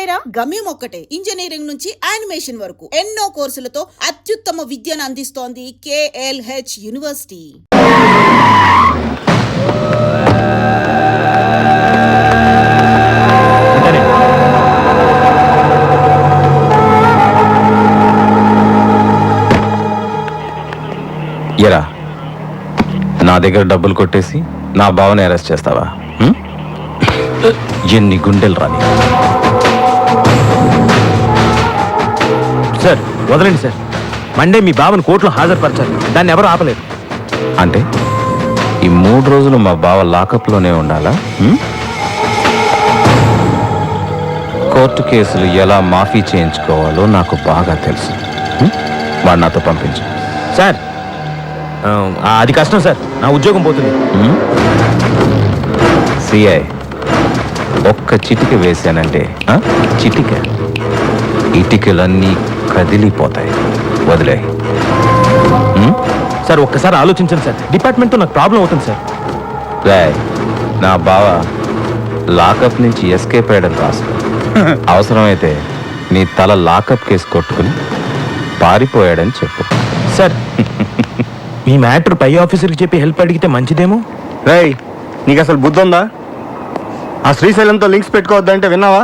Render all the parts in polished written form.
ఇంతేరా? గమ్యం ఒక్కటే, ఇంజనీరింగ్ నుంచి యానిమేషన్ వరకు ఎన్నో కోర్సులతో అత్యుత్తమ విద్యను అందిస్తోంది KLH యూనివర్సిటీ. ఎరా, నా దగ్గర డబ్బులు కొట్టేసి నా బావని అరెస్ట్ చేస్తావా? ఎన్ని గుండెలు రాని. సార్ వదలండి సార్, మండే మీ బావని కోర్టులో హాజరుపరచాలి, దాన్ని ఎవరు ఆపలేదు. అంటే ఈ 3 రోజులు మా బావ లాకప్లోనే ఉండాలా? కోర్టు కేసులు ఎలా మాఫీ చేయించుకోవాలో నాకు బాగా తెలుసు. వాడు నాతో పంపించు. సార్ అది కష్టం సార్, నా ఉద్యోగం పోతుంది. సిఐ ఒక్క చిటిక వేశానంటే చిటిక ఇటికలన్నీ కదిలిపోతాయి. వదిలే సార్, ఒక్కసారి ఆలోచించండి సార్, డిపార్ట్మెంట్తో నాకు ప్రాబ్లం అవుతుంది సార్. రాయ్, నా బావ లాకప్ నుంచి ఎస్కేప్ అయ్యడం రాసుకో. అవసరమైతే నీ తల లాకప్ కేసు కొట్టుకుని పారిపోయాడని చెప్పు. సార్ మీ మ్యాటర్ పై ఆఫీసర్కి చెప్పి హెల్ప్ అడిగితే మంచిదేమో. రేయ్, నీకు అసలు బుద్ధి ఉందా? ఆ శ్రీశైలంతో లింక్స్ పెట్టుకోవద్దంటే విన్నావా?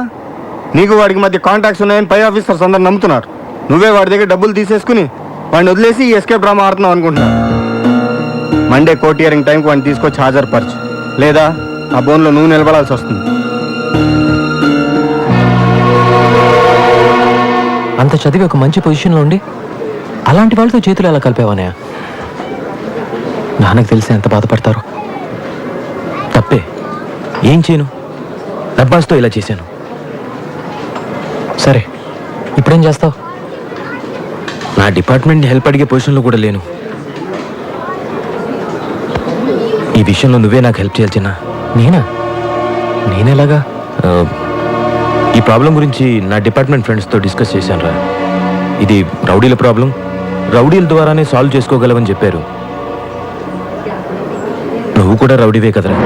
నీకు వాడికి మధ్య కాంటాక్ట్స్ ఉన్నాయని పై ఆఫీసర్స్ అందరు నమ్ముతున్నారు. నువ్వే వాడి దగ్గర డబ్బులు తీసేసుకుని వాడిని వదిలేసి ఈ ఎస్కేప్ డ్రామా ఆడుతున్నావు అనుకుంటున్నా. మండే కోర్టు హియరింగ్ టైంకి వాడిని తీసుకొచ్చి హాజరుపరచు, లేదా ఆ బోన్లో నువ్వు నిలబడాల్సి వస్తుంది. అంత చదివి ఒక మంచి పొజిషన్లో ఉండి అలాంటి వాళ్ళతో చేతులు ఎలా కలిపేవానే? నాన్నకు తెలిసి ఎంత బాధపడతారో. తప్పే, ఏం చేయను, డబ్బాస్తో ఇలా చేశాను. సరే, ఇప్పుడేం చేస్తావు? నా డిపార్ట్మెంట్ని హెల్ప్ అడిగే పొజిషన్లో కూడా లేను. ఈ విషయంలో నువ్వే నాకు హెల్ప్ చేయాలి చిన్న. నేనా? నేనెలాగా? ఈ ప్రాబ్లం గురించి నా డిపార్ట్మెంట్ ఫ్రెండ్స్తో డిస్కస్ చేశాను రా. ఇది రౌడీల ప్రాబ్లం, రౌడీల ద్వారానే సాల్వ్ చేసుకోగలవని చెప్పారు. నువ్వు కూడా రౌడీవే కదరా,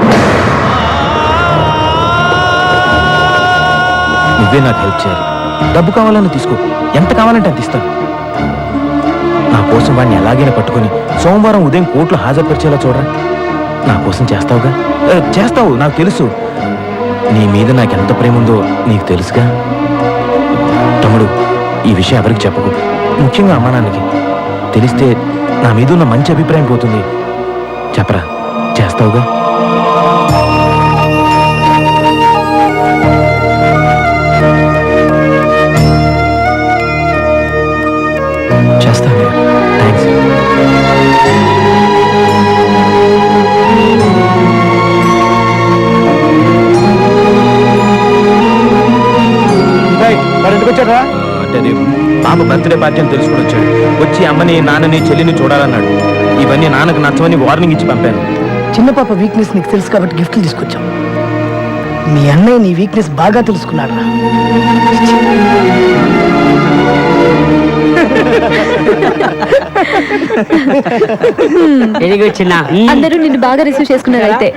నువ్వే నాకు హెల్ప్ చేయాలి. డబ్బు కావాలని తీసుకో, ఎంత కావాలంటే అంత ఇస్తాను. నా కోసం వాడిని ఎలాగైనా పట్టుకొని సోమవారం ఉదయం కోర్టులో హాజరుపరిచేలా చూడరా. నా కోసం చేస్తావుగా? చేస్తావు, నాకు తెలుసు. నీ మీద నాకు ఎంత ప్రేమ ఉందో నీకు తెలుసుగా. తమ్ముడు, ఈ విషయం ఎవరికి చెప్పకు, ముఖ్యంగా అమ్మా నాన్నకి. తెలిస్తే నా మీద ఉన్న మంచి అభిప్రాయం పోతుంది. చెప్పరా, చేస్తావుగా? చేస్తాను. థ్యాంక్స్. అంటే అది బాబు బర్త్డే పార్టీ అని తెలుసుకుని వచ్చాడు. వచ్చి అమ్మని, నాన్నని, చెల్లిని చూడాలన్నాడు. ఇవన్నీ నాన్నకు నచ్చవని వార్నింగ్ ఇచ్చి పంపాను. చిన్న పాప వీక్నెస్ నీకు తెలుసు కాబట్టి గిఫ్ట్లు తీసుకొచ్చాం. మీ అన్నయ్య నీ వీక్నెస్ బాగా తెలుసుకున్నాడు రా. అందరూ నిన్ను బాగా రిసీవ్ చేసుకున్నారు. అయితే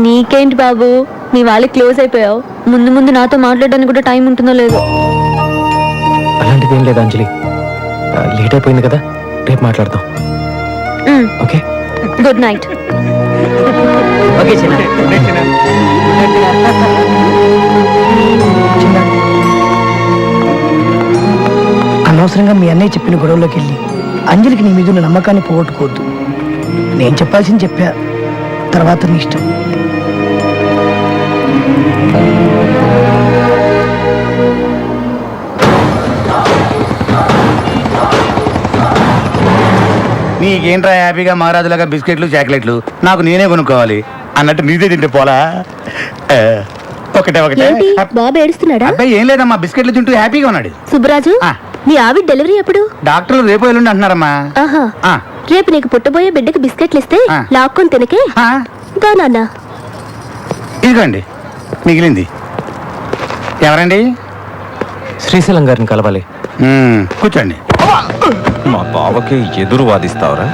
నీకేంటి బాబు, నీ వాళ్ళకి క్లోజ్ అయిపోయావు. ముందు ముందు నాతో మాట్లాడడానికి కూడా టైం ఉంటుందో లేదో. అలాంటిది ఏం లేదు అంజలి, లేట్ అయిపోయింది కదా, రేపు మాట్లాడదాం. Okay, good night. ఓకే చిన్న. అనవసరంగా మీ అన్నయ్య చెప్పిన గొడవలోకి వెళ్ళి అంజలికి నీ మీద ఉన్న నమ్మకాన్ని పోగొట్టుకోవద్దు. నేను చెప్పాల్సింది చెప్పా, తర్వాత నీ ఇష్టం. నీకేంట్రా హ్యాపీగా మహారాజులాగా బిస్కెట్లు చాక్లెట్లు నాకు నేనే కొనుక్కోవాలి అన్నట్టు నీదే తింటే పోలా? ఒకటే ఒకటే. బాబు ఏడుస్తున్నాడా? అబ్బాయి ఏం లేదమ్మా, బిస్కెట్లు తింటూ హ్యాపీగా ఉన్నాడు. సుబ్బరాజు, నీ ఆవిడ డెలివరీ ఎప్పుడు? డాక్టర్లు రేపు ఎల్లుండి అంటున్నారమ్మా. ఆహా, రేపు నీకు పుట్టబోయే బిడ్డకి బిస్కెట్లు ఇస్తే లాక్కొని తినకే. దా నాన్న. ఇదిగోండి మిగిలింది. ఎవరండి? శ్రీశైలం గారిని కలవాలి. కూర్చోండి. మా బావకి ఎదురు వాదిస్తావరా?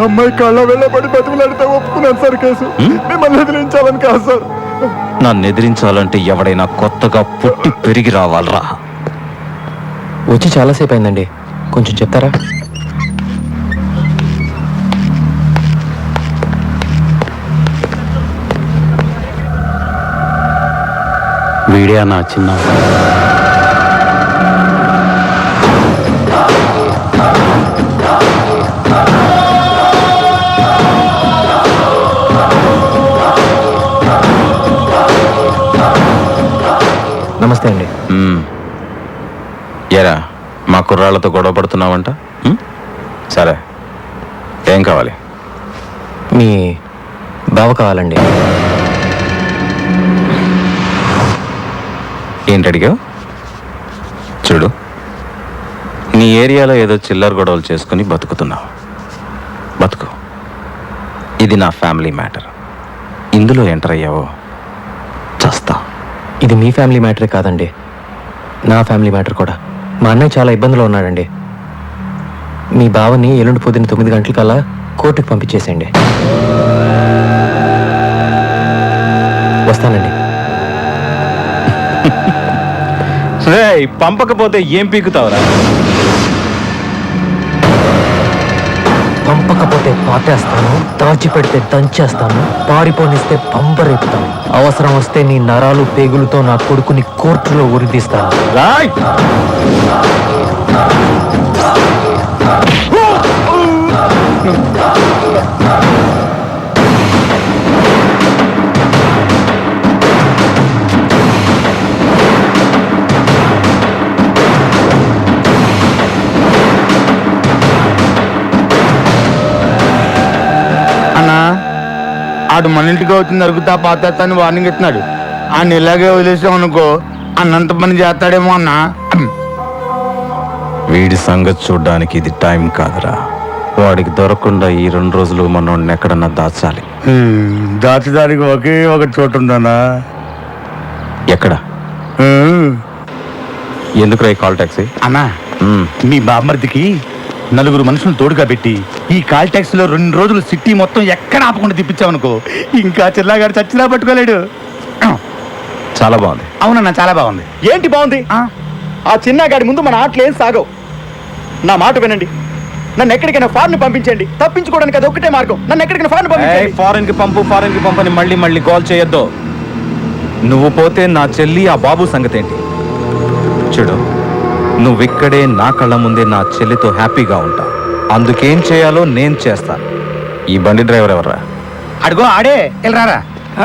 అమ్మాయి కళ్ళ వెళ్ళబడి బతుకులాడితే ఒప్పుకున్నాను సార్ కేసు. మిమ్మల్ని ఎదిరించాలని కాదు సార్. నన్ను ఎదిరించాలంటే ఎవడైనా కొత్తగా పుట్టి పెరిగి రావాలరా. వచ్చి చాలాసేపు అయిందండి, కొంచెం చెప్తారా? వీడియో నా చిన్న నమస్తే అండి. ఎరా మా కుర్రాళ్ళతో గొడవ పడుతున్నావంట? సరే, ఏం కావాలి? మీ బావ కావాలండి. ఏంటి అడిగావు? చూడు, నీ ఏరియాలో ఏదో చిల్లర గొడవలు చేసుకుని బతుకుతున్నావు. బతుకు. ఇది నా ఫ్యామిలీ మ్యాటర్. ఇందులో ఎంటర్ అయ్యావో చస్తా. ఇది మీ ఫ్యామిలీ మ్యాటరే కాదండి, నా ఫ్యామిలీ మ్యాటర్ కూడా. మా అన్నయ్య చాలా ఇబ్బందులో ఉన్నాడండి. మీ బావని ఎల్లుండి పొద్దున్న 9 గంటలకల్లా కోర్టుకు పంపించేసేయండి. వస్తానండి. పంపకపోతే ఏం పీకుతావురా? పంపకపోతే పాతేస్తాను, దాచిపెడితే దంచేస్తాను, పారిపోనిస్తే పంపరేపుతాను. అవసరం వస్తే నీ నరాలు పేగులతో నా కొడుకుని కోర్టులో ఉరిదీస్తాను. రాయ్! అన్నా ఆడు మన ఇంటికి వచ్చి నరుగుతా పాతేస్తాను వార్నింగ్ ఇస్తున్నాడు. ఆయన ఇలాగే వదిలేసామనుకో అన్నంత పని చేస్తాడేమో అన్నా. వీడి సంగతి చూడ్డానికి ఇది టైం కాదురా. వాడికి దొరకకుండా ఈ 2 రోజులు మనోడిని ఎక్కడన్నా దాచాలి. దాచడానికి ఒకే ఒక చోటు ఉందన్నా. ఎక్కడ? ఎందుకు రా కాల్ టాక్సీ? అన్నా, మీ బామ్మర్దికి 4 మనుషులు తోడుగా పెట్టి ఈ కాల్ ట్యాక్సీలో 2 రోజులు సిటీ మొత్తం ఎక్కడ ఆపకుండా తిప్పించామనుకో ఇంకా చిల్లాగాడు చచ్చినా పట్టుకోలేడు. చాలా బాగుంది. అవునన్నా, చాలా బాగుంది. ఏంటి బాగుంది? ఆ చిన్నగాడి ముందు మన ఆటలు ఏం సాగవు. నా మాట వినండి, నన్ను ఎక్కడికైనా ఫారెన్ పంపించండి. తప్పించుకోవడానికి అది ఒక్కటే మార్గం. నన్ను ఎక్కడికైనా ఫారెన్ పంపించండి. ఫారెన్ కి పంపని మళ్ళీ కాల్ చేయొద్దు. నువ్వు పోతే నా చెల్లి ఆ బాబు సంగతి ఏంటి? చూడు, నువ్విక్కడే నా కళ్ళ ముందే నా చెల్లితో హ్యాపీగా ఉంటా. అందుకేం చేయాలో నేను చేస్తాను. ఈ బండి డ్రైవర్ ఎవర్రా? అడుగో ఆడే వెళ్ళరారా.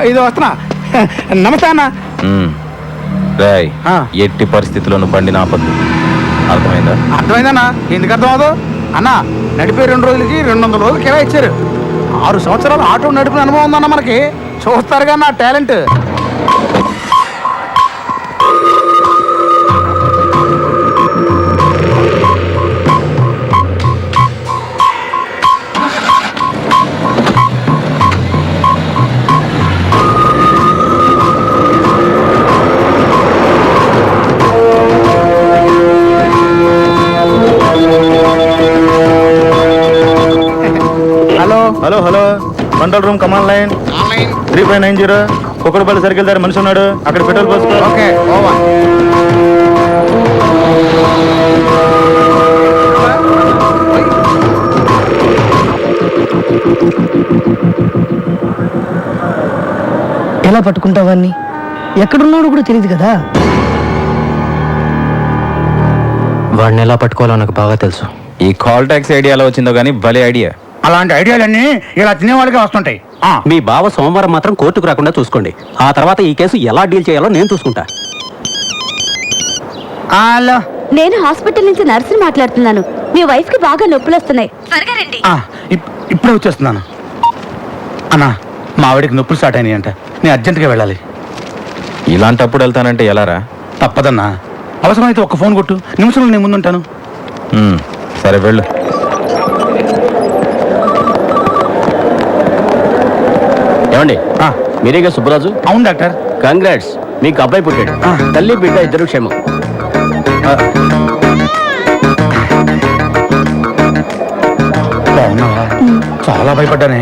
ఇది వస్తున్నా. నమస్తే అన్న. రాయ్, ఎట్టి పరిస్థితుల్లోనూ బండి నాపద్దు. అర్థమైందా? అర్థమైందన్నా. ఎందుకు అర్థం అవదు అన్న? నడిపే 2 రోజులకి 200 రోజులు కిరా ఇచ్చారు. 6 సంవత్సరాలు ఆటో నడిపిన అనుభవం ఉందన్న మనకి. చూస్తారుగా నా talent. Hello, control room, command line 3590. Kukkadapalli circle దగ్గర మనిషి ఉన్నాడు, అక్కడ పెట్రోల్ పోసుకో. Okay, over. ఎలా పట్టుకుంటావాన్ని? ఎక్కడున్నాడు కూడా తెలియదు కదా. వాడిని ఎలా పట్టుకోవాలో నాకు బాగా తెలుసు. ఈ కాల్ టాక్సీ ఐడియా ఎలా వచ్చిందో కానీ భలే ఐడియా. అలాంటి ఐడియాలన్నీ ఇలా తినేవాళ్ళకే వస్తుంటాయి. మీ బావ సోమవారం మాత్రం కోర్టుకు రాకుండా చూసుకోండి. ఆ తర్వాత ఈ కేసు ఎలా డీల్ చేయాలో నేను చూసుకుంటా. హలో, నేను హాస్పిటల్ నుంచి నర్సుని మాట్లాడుతున్నాను. మీ వైఫ్ కి బాగా నొప్పులు వస్తున్నాయి. త్వరగా రండి. ఇప్పుడే వచ్చేస్తున్నాను. అన్నా, మా ఆవిడికి నొప్పులు స్టార్ట్ అయినాయి అంట. నేను అర్జెంటుగా వెళ్ళాలి. ఇలాంటప్పుడు వెళ్తానంటే ఎలారా? తప్పదన్నా. అవసరమైతే ఒక్క ఫోన్ కొట్టు, నిమిషంలో నేను ముందుంటాను. సరే వెళ్ళు. ఏమండి, మీరేగా సుబ్బరాజు? అవును డాక్టర్. కంగ్రాట్స్, మీకు అబ్బాయి పుట్టాడు. తల్లి బిడ్డ ఇద్దరు క్షేమం. బాగున్నావా? చాలా భయపడ్డానే.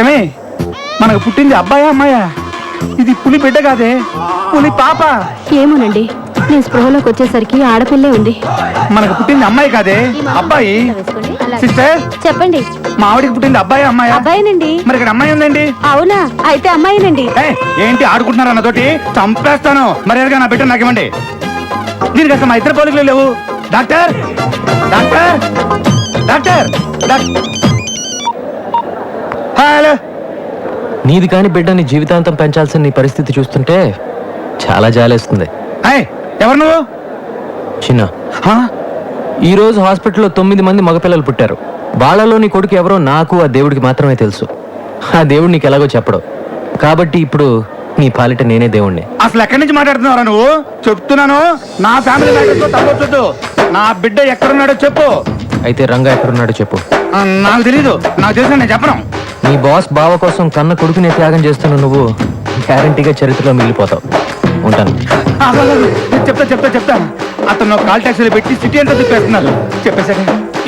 ఏమే మనకు పుట్టింది అబ్బాయా అమ్మాయా? ఇది పులి బిడ్డ కాదే, పులి పాప. ఏమోనండి, నేను స్పృహలోకి వచ్చేసరికి ఆడపిల్లే ఉంది. మనకు పుట్టింది అమ్మాయి కాదే, అబ్బాయి. సిస్టర్ చెప్పండి. మా ఆవిడికి పుట్టింది అబ్బాయా అమ్మాయా? అబ్బాయినండి. మరి ఇక్కడ అమ్మాయి ఉందండి. అవునా? అయితే అమ్మాయినండి. ఏంటి ఆడుకుంటున్నారు అన్నతోటి? చంపేస్తాను. మరి నా బిడ్డ నాకు ఇవ్వండి. దీనికి అసలు మా ఇద్దరు పోలికలు లేవు. Doctor doctor doctor hello. నీది కాని బిడ్డని జీవితాంతం పెంచాల్సిన నీ పరిస్థితి చూస్తుంటే చాలా జాలేస్తుంది. ఎవరు నువ్వు? చిన్న, ఈ రోజు హాస్పిటల్లో 9 మంది మగపిల్లలు పుట్టారు. వాళ్ళలో నీ కొడుకు ఎవరో నాకు ఆ దేవుడికి మాత్రమే తెలుసు. ఆ దేవుడు నీకు ఎలాగో చెప్పడు. కాబట్టి ఇప్పుడు నీ పాలిట నేనే దేవుణ్ణి. అసలు ఎక్కడి నుంచి మాట్లాడుతున్నావురా నువ్వు? చెప్తున్నాను, నా ఫ్యామిలీ మ్యాటర్తో తప్పొచ్చు. నా బిడ్డ ఎక్కడున్నాడో చెప్పు. అయితే రంగా ఎక్కడున్నాడో చెప్పు. నాకు తెలీదు. నాకు తెలిసిన నేను చెప్పను. నీ బాస్ బావ కోసం కన్న కొడుకునే త్యాగం చేస్తున్న నువ్వు గ్యారంటీగా చరిత్రలో మిగిలిపోతావు. ఉంటాను. చెప్తా. అతను కాల్ టాక్సీలో పెట్టి సిటీ అంతా తిప్పేస్తున్నారు. చెప్పేశాక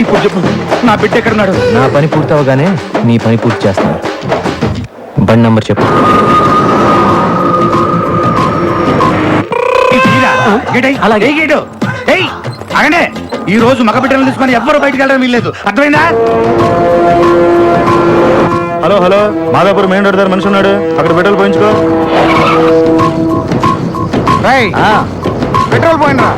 ఇప్పుడు చెప్పు, నా బిడ్డ ఎక్కడున్నాడు? నా పని పూర్తవగానే నీ పని పూర్తి చేస్తాను. బండి నంబర్ చెప్పు. అలాగే అగనే ఈ రోజు మగ బిడ్డలను తీసుకొని ఎవ్వరు బయటకు వెళ్ళడం వీల్లేదు. అర్థమైందా? Hello hello, Madhapur main road దగ్గర మనిషి ఉన్నాడు, అక్కడ పెట్రోల్ పోయించుకో. పెట్రోల్ పోయినరా?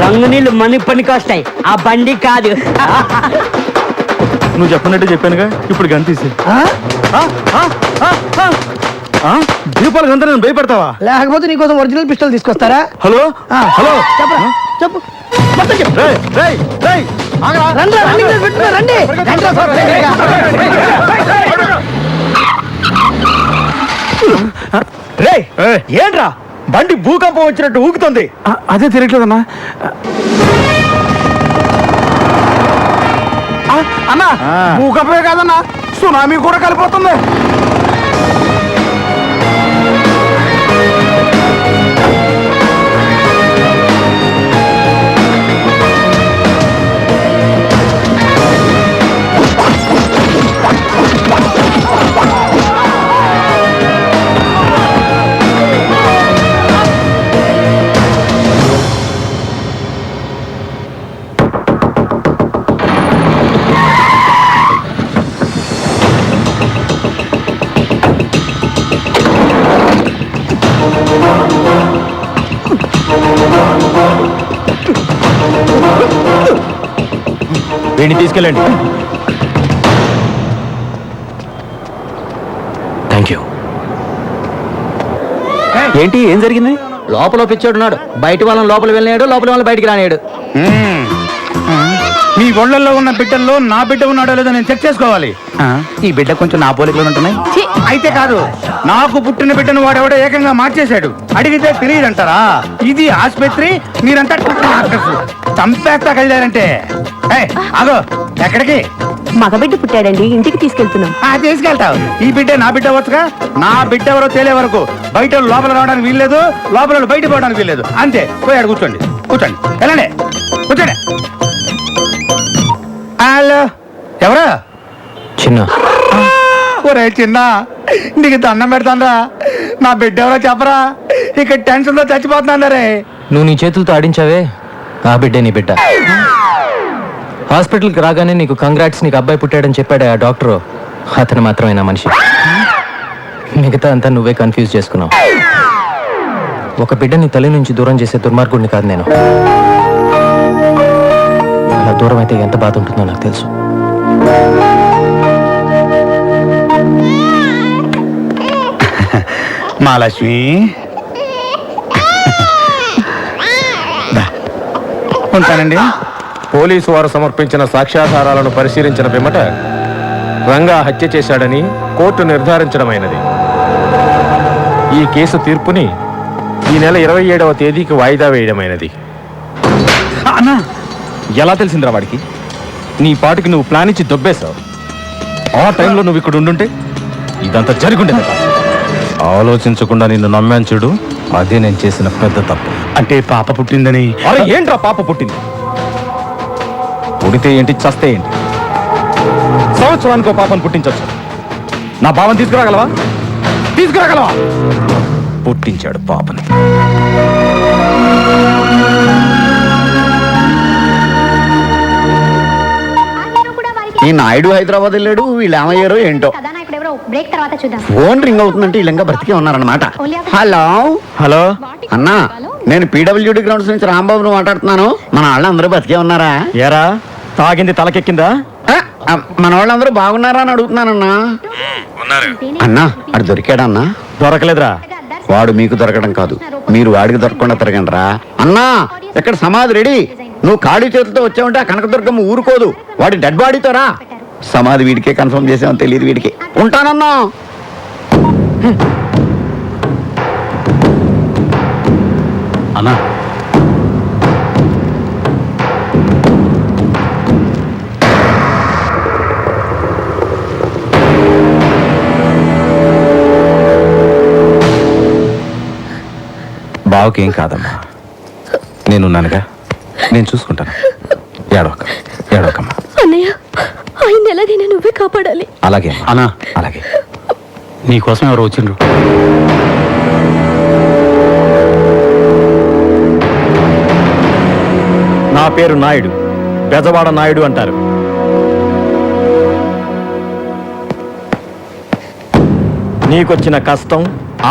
రంగు నీళ్ళు మని పనికి వస్తాయి, ఆ బండి కాదు. నువ్వు చెప్పినట్టు చెప్పానుగా, ఇప్పుడు గంతీసి దీపాలు గంత నేను భయపడతావా? లేకపోతే నీకోసం ఒరిజినల్ పిస్టల్ తీసుకొస్తారా? హలో హలో, చెప్పరా చెప్పు. ఏంట్రా బండి భూకంపం వచ్చినట్టు ఊగుతుంది? అదే తిరగట్లేదన్నా. అన్నా భూకంపమే కాదన్నా, సునామీ కూడా కలిపోతుంది. వీడిని తీసుకెళ్ళండి. Thank you. ఏంటి, ఏం జరిగింది? లోపల పిచ్చోడున్నాడు, బయట వాళ్ళని లోపల వెళ్ళినాడు, లోపల వాళ్ళని బయటికి రానాడు. మీ ఒళ్ళల్లో ఉన్న బిడ్డల్లో నా బిడ్డ ఉన్నాడో లేదో నేను చెక్ చేసుకోవాలి. ఈ బిడ్డ కొంచెం నా పోలికలు ఉంటున్నాయి. అయితే కాదు, నాకు పుట్టిన బిడ్డను వాడెవడో ఏకంగా మార్చేశాడు. అడిగితే తెలియదంటారా? ఇది ఆసుపత్రి, మీరంతా చంపేస్తా కలిగారంటే. ఆగో, ఎక్కడికి? మగబిడ్డ పుట్టాడండి, ఇంటికి తీసుకెళ్తున్నాం. తీసుకెళ్తావు. ఈ బిడ్డ నా బిడ్డ వచ్చుగా. నా బిడ్డ ఎవరో తేలే వరకు బయట లోపల రావడానికి వీల్లేదు, లోపల బయట పోవడానికి వీల్లేదు. అంతే. పోయాడు. కూర్చోండి కూర్చోండి, వెళ్ళండి, కూర్చోండి. హలో, ఎవరు? చిన్న. ఒరే చిన్న, నీకు దండం పెడతానరా, నా బిడ్డ ఎవరో చెప్పరా. ఇక్కడ టెన్షన్ తో చచ్చిపోతున్నాను రే. నువ్వు నీ చేతులతో ఆడించావే, ఆ బిడ్డే నీ బిడ్డ. హాస్పిటల్కి రాగానే నీకు కంగ్రాట్స్, నీకు అబ్బాయి పుట్టాడని చెప్పాడు ఆ డాక్టరు. అతను మాత్రమే నా మనిషి. మిగతా అంతా నువ్వే కన్ఫ్యూజ్ చేసుకున్నావు. ఒక బిడ్డని తల్లి నుంచి దూరం చేసే దుర్మార్గుడిని కాదు నేను. అలా దూరం అయితే ఎంత బాధ ఉంటుందో నాకు తెలుసు. మహాలక్ష్మి, ఉంటానండి. పోలీసు వారు సమర్పించిన సాక్ష్యాధారాలను పరిశీలించిన పిమ్మట రంగా హత్య చేశాడని కోర్టు నిర్ధారించడమైనది. ఈ కేసు తీర్పుని ఈ నెల 27వ తేదీకి వాయిదా వేయడమైనది. అన్నా ఎలా తెలిసిందిరా వాడికి? నీ పాటికి నువ్వు ప్లాన్ ఇచ్చి దొబ్బేశావు. ఆ టైంలో నువ్వు ఇక్కడ ఉండుంటే ఇదంతా జరుగుండేది కాదు. ఆలోచించకుండా నిన్ను నమ్మాను చూడు, అదే నేను చేసిన పెద్ద తప్పు. అంటే పాప పుట్టిందని. అరే ఏంట్రా పాప పుట్టింది? పుడితే ఏంటి, చస్తే ఏంటి? సంవత్సరానికి ఒక పాపను పుట్టించవచ్చు. నా బావని తీసుకురాగలవా? తీసుకురాగలవా? పుట్టించాడు పాపని. ఈ నాయుడు హైదరాబాద్ వెళ్ళాడు, వీళ్ళు ఏమయ్యారో ఏంటో. బ్రేక్ తర్వాత చూద్దాం. ఫోన్ రింగ్ అవుతుందంటే వీళ్ళంగా బ్రతికే ఉన్నారనమాట. హలో హలో అన్నా, నేను పీడబ్ల్యూడి గ్రౌండ్స్ నుంచి రాంబాబును మాట్లాడుతున్నాను. మన వాళ్ళందరూ బతికే ఉన్నారా? ఏరా తాగింది తలకెక్కిందా? మన వాళ్ళందరూ బాగున్నారా అని అడుగుతున్నానన్నా. అన్నా అడు దొరికాడన్నా? దొరకలేదురా. వాడు మీకు దొరకడం కాదు, మీరు వాడికి దొరకకుండా తిరగండి రా. అన్నా ఇక్కడ సమాధి రెడీ. నువ్వు ఖాళీ చేతులతో వచ్చావంటే ఆ కనకదుర్గమ్మ ఊరుకోదు. వాడి డెడ్ బాడీతో రా. సమాధి వీడికే కన్ఫర్మ్ చేసామని తెలియదు వీడికి. ఉంటానన్నా. అన్నా బావకేం కాదమ్మా, నేనున్నానుగా, నేను చూసుకుంటాను. ఏడవకమ్మా. అన్నయ్య, ఆయన ఎలాగైనా నువ్వే కాపాడాలి. అలాగే అన్నా, అలాగే. నీకోసం ఎవరు వచ్చిండ్రు? నా పేరు నాయుడు, బెజవాడ నాయుడు అంటారు. నీకొచ్చిన కష్టం,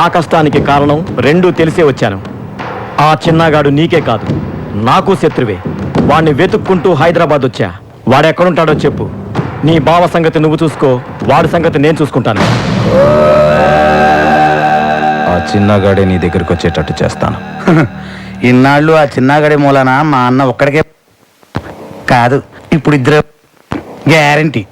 ఆ కష్టానికి కారణం రెండూ తెలిసే వచ్చాను. ఆ చిన్నగాడు నీకే కాదు, నాకు శత్రువే. వాణ్ణి వెతుక్కుంటూ హైదరాబాద్ వచ్చా. వాడెక్కడుంటాడో చెప్పు. నీ బావ సంగతి నువ్వు చూసుకో, వాడి సంగతి నేను చూసుకుంటాను. ఆ చిన్నగాడే నీ దగ్గరికి వచ్చేటట్టు చేస్తాను. ఇన్నాళ్ళు ఆ చిన్నగడి మూలన మా అన్న ఒక్కడికే కాదు, ఇప్పుడు ఇద్దరు గ్యారంటీ.